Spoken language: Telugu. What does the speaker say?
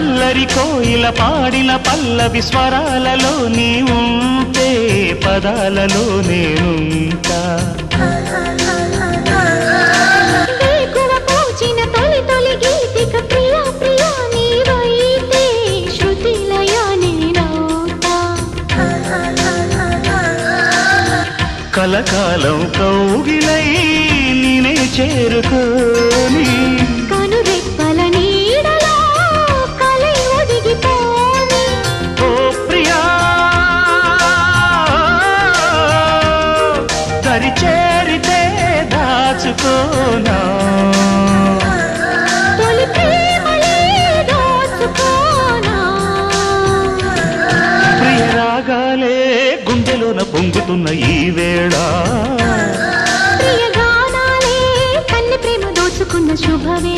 అల్లరి కోయిల పాడిన పల్లవి స్వరాలలో నీ ఉంటే పదాలలో నేనుంటా కలకాలం కౌగిలై నేనే చేరుకోని కనురెప్పల నీడలో కలై ఒదిగిపోని ఓ ప్రియా దరి చేరితే దాచుకోనా తొలి ప్రేమలే దోచుకోనా ప్రియ రాగాలే గుండెలోన పొంగుతున్న ఈ వేళ ప్రియ గానాలే కన్నె ప్రేమ దోచుకున్న శుభవే